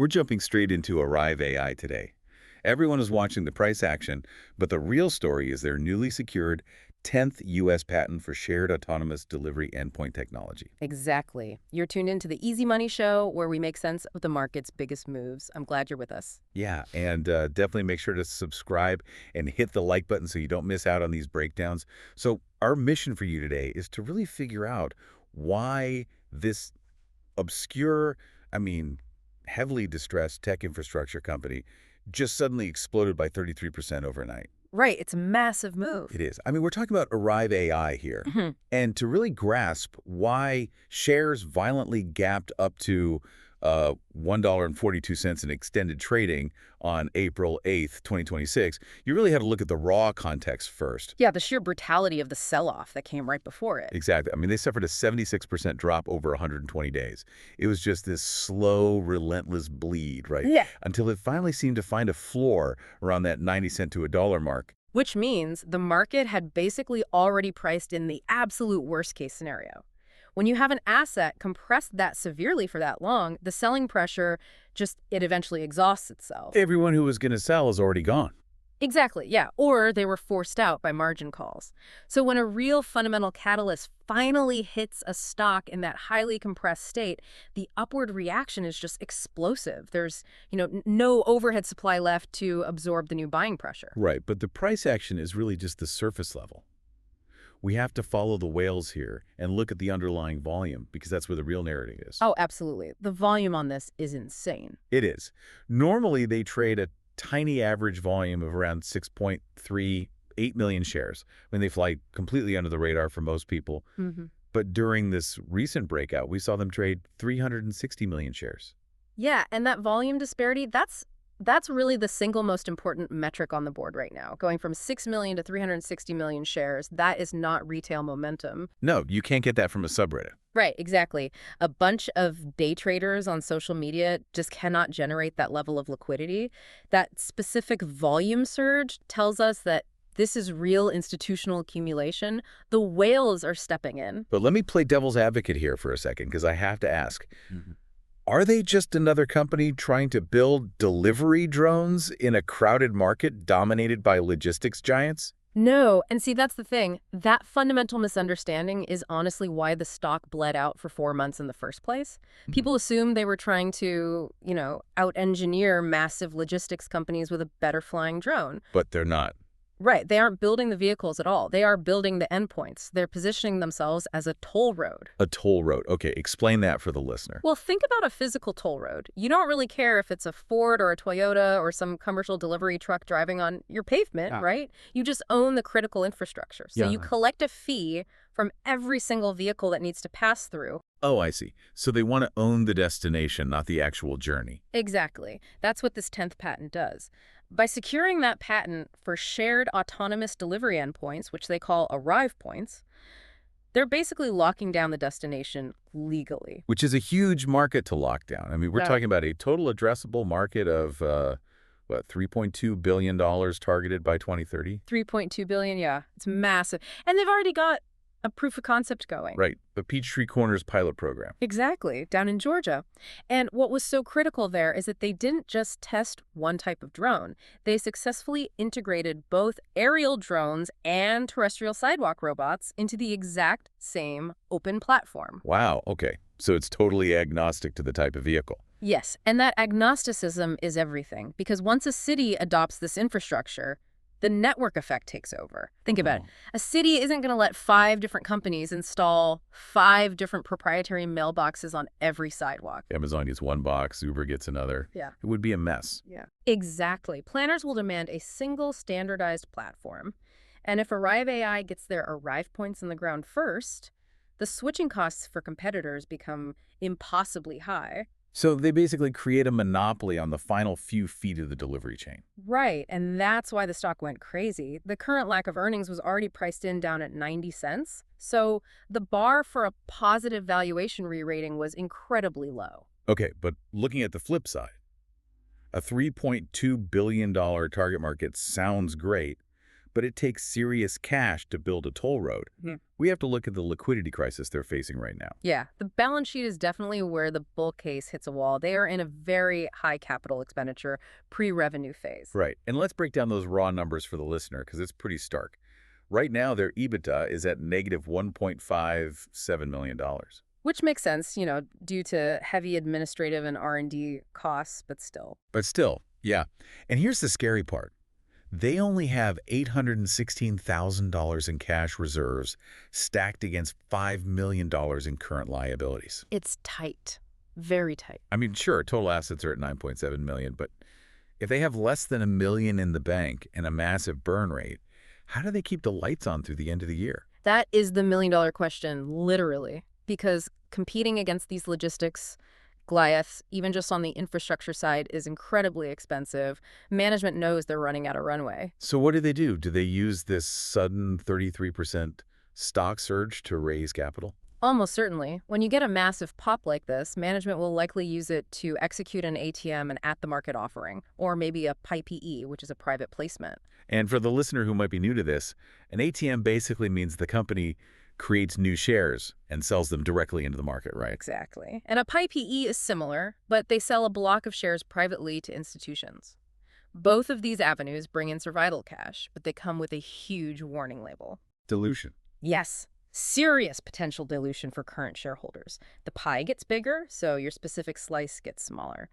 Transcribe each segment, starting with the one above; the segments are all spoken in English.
We're jumping straight into Arrive AI today. Everyone is watching the price action, but the real story is their newly secured 10th U.S. patent for shared autonomous delivery endpoint technology. Exactly. You're tuned into the Easy Money Show, where we make sense of the market's biggest moves. I'm glad you're with us. Yeah, and definitely make sure to subscribe and hit the like button so you don't miss out on these breakdowns. So our mission for you today is to really figure out why this obscure, I mean, heavily distressed tech infrastructure company just suddenly exploded by 33% overnight. Right, it's a massive move. It is. I mean, we're talking about Arrive AI here. Mhm. And to really grasp why shares violently gapped up to $1.42 in extended trading on April 8th, 2026, you really had to look at the raw context first. Yeah, the sheer brutality of the sell-off that came right before it. Exactly. I mean, they suffered a 76% drop over 120 days. It was just this slow, relentless bleed, right? Yeah. Until it finally seemed to find a floor around that 90 cent to a dollar mark. Which means the market had basically already priced in the absolute worst-case scenario. When you have an asset compressed that severely for that long, the selling pressure it eventually exhausts itself. Everyone who was going to sell is already gone. Exactly, yeah. Or they were forced out by margin calls. So when a real fundamental catalyst finally hits a stock in that highly compressed state, the upward reaction is just explosive. There's, no overhead supply left to absorb the new buying pressure. Right, but the price action is really just the surface level. We have to follow the whales here and look at the underlying volume because that's where the real narrative is. Oh, absolutely. The volume on this is insane. It is. Normally, they trade a tiny average volume of around 6.38 million shares. I mean, they fly completely under the radar for most people. Hmm. But during this recent breakout, we saw them trade 360 million shares. Yeah, and that volume disparity, that's really the single most important metric on the board right now. Going from 6 million to 360 million shares, that is not retail momentum. No, you can't get that from a subreddit. Right, exactly. A bunch of day traders on social media just cannot generate that level of liquidity. That specific volume surge tells us that this is real institutional accumulation. The whales are stepping in. But let me play devil's advocate here for a second because I have to ask. Are they just another company trying to build delivery drones in a crowded market dominated by logistics giants? No, and see, that's the thing. That fundamental misunderstanding is honestly why the stock bled out for 4 months in the first place. People assumed they were trying to, out-engineer massive logistics companies with a better flying drone. But they're not. Right, they aren't building the vehicles at all. They are building the endpoints. They're positioning themselves as a toll road. A toll road. Okay, explain that for the listener. Well, think about a physical toll road. You don't really care if it's a Ford or a Toyota or some commercial delivery truck driving on your pavement, right? You just own the critical infrastructure. So you collect a fee from every single vehicle that needs to pass through. Oh, I see. So they want to own the destination, not the actual journey. Exactly. That's what this 10th patent does. By securing that patent for shared autonomous delivery endpoints, which they call Arrive points, they're basically locking down the destination legally. Which is a huge market to lock down. I mean, we're talking about a total addressable market of, $3.2 billion targeted by 2030? 3.2 billion, yeah. It's massive. And they've already got a proof of concept going. Right, the Peachtree Corners pilot program. Exactly, down in Georgia. And what was so critical there is that they didn't just test one type of drone. They successfully integrated both aerial drones and terrestrial sidewalk robots into the exact same open platform. Wow, okay. So it's totally agnostic to the type of vehicle. Yes, and that agnosticism is everything, because once a city adopts this infrastructure, the network effect takes over. Think about it. A city isn't going to let 5 different companies install 5 different proprietary mailboxes on every sidewalk. Amazon gets one box, Uber gets another. Yeah. It would be a mess. Yeah. Exactly. Planners will demand a single standardized platform. And if Arrive AI gets their Arrive points in the ground first, the switching costs for competitors become impossibly high. So they basically create a monopoly on the final few feet of the delivery chain. Right, and that's why the stock went crazy. The current lack of earnings was already priced in down at 90 cents. So the bar for a positive valuation re-rating was incredibly low. Okay, but looking at the flip side, a $3.2 billion target market sounds great, but it takes serious cash to build a toll road. We have to look at the liquidity crisis they're facing right now. Yeah, the balance sheet is definitely where the bull case hits a wall. They are in a very high capital expenditure, pre-revenue phase, Right. And let's break down those raw numbers for the listener because it's pretty stark. Right now, their EBITDA is at negative $1.57 million. which makes sense, due to heavy administrative and R&D costs, but still. But still, yeah. And here's the scary part. They only have $816,000 in cash reserves stacked against $5 million in current liabilities. It's tight, very tight. I mean, sure, total assets are at $9.7 million, but if they have less than $1 million in the bank and a massive burn rate, how do they keep the lights on through the end of the year? That is the million-dollar question, literally, because competing against these logistics Goliaths, even just on the infrastructure side, is incredibly expensive. Management knows they're running out of runway. So what do? Do they use this sudden 33% stock surge to raise capital? Almost certainly. When you get a massive pop like this, management will likely use it to execute an ATM and at-the-market offering, or maybe a PIPE, which is a private placement. And for the listener who might be new to this, an ATM basically means the company creates new shares and sells them directly into the market, right? Exactly. And a PIPE is similar, but they sell a block of shares privately to institutions. Both of these avenues bring in survival cash, but they come with a huge warning label. Dilution. Yes, serious potential dilution for current shareholders. The pie gets bigger, so your specific slice gets smaller.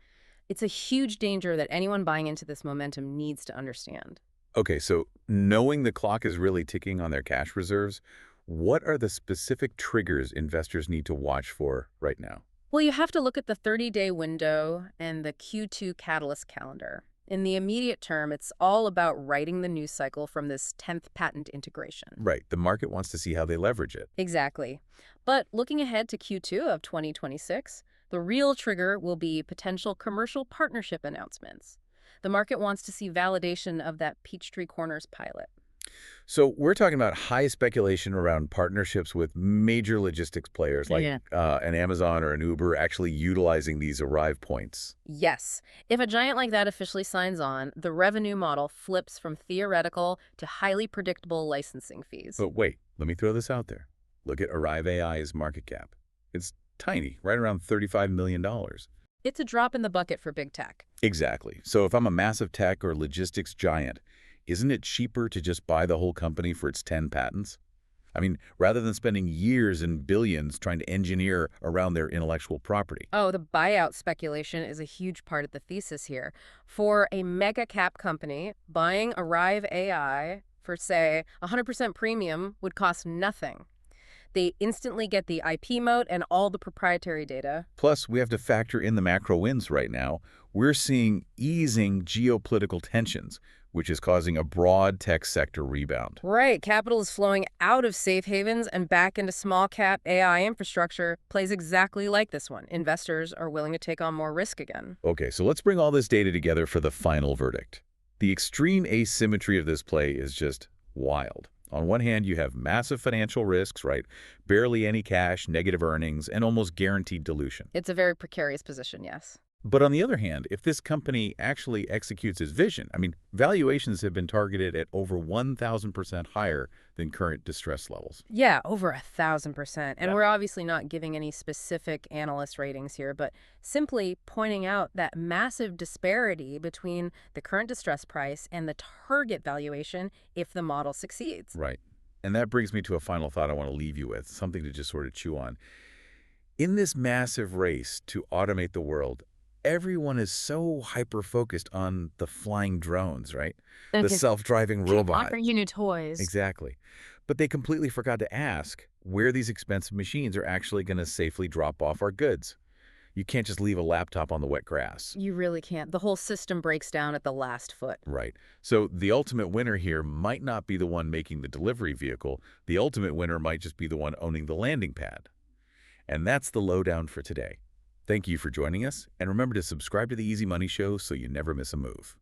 It's a huge danger that anyone buying into this momentum needs to understand. Okay, so knowing the clock is really ticking on their cash reserves, what are the specific triggers investors need to watch for right now? Well, you have to look at the 30-day window and the Q2 catalyst calendar. In the immediate term, it's all about riding the news cycle from this 10th patent integration. Right, the market wants to see how they leverage it. Exactly. But looking ahead to Q2 of 2026, the real trigger will be potential commercial partnership announcements. The market wants to see validation of that Peachtree Corners pilot. So we're talking about high speculation around partnerships with major logistics players like Yeah. an Amazon or an Uber actually utilizing these arrive points. Yes, if a giant like that officially signs on, the revenue model flips from theoretical to highly predictable licensing fees. But wait, let me throw this out there. Look at Arrive AI's market cap. It's tiny, right around $35 million. It's a drop in the bucket for big tech. Exactly. So if I'm a massive tech or logistics giant, isn't it cheaper to just buy the whole company for its 10 patents? I mean, rather than spending years and billions trying to engineer around their intellectual property. Oh, the buyout speculation is a huge part of the thesis here. For a mega cap company, buying Arrive AI for, say, 100% premium would cost nothing. They instantly get the IP moat and all the proprietary data. Plus, we have to factor in the macro winds right now. We're seeing easing geopolitical tensions, which is causing a broad tech sector rebound. Right, capital is flowing out of safe havens and back into small cap AI infrastructure plays exactly like this one. Investors are willing to take on more risk again. Okay, so let's bring all this data together for the final verdict. The extreme asymmetry of this play is just wild. On one hand, you have massive financial risks, right? Barely any cash, negative earnings, and almost guaranteed dilution. It's a very precarious position, yes. But on the other hand, if this company actually executes its vision, I mean, valuations have been targeted at over 1,000% higher than current distress levels. Yeah, over 1,000%. And Yeah. we're obviously not giving any specific analyst ratings here, but simply pointing out that massive disparity between the current distress price and the target valuation if the model succeeds. Right. And that brings me to a final thought I want to leave you with, something to just sort of chew on. In this massive race to automate the world, everyone is so hyper-focused on the flying drones, right? The self-driving robot. Offer you new toys. Exactly. But they completely forgot to ask where these expensive machines are actually going to safely drop off our goods. You can't just leave a laptop on the wet grass. You really can't. The whole system breaks down at the last foot. Right. So the ultimate winner here might not be the one making the delivery vehicle. The ultimate winner might just be the one owning the landing pad. And that's the lowdown for today. Thank you for joining us, and remember to subscribe to the Easy Money Show so you never miss a move.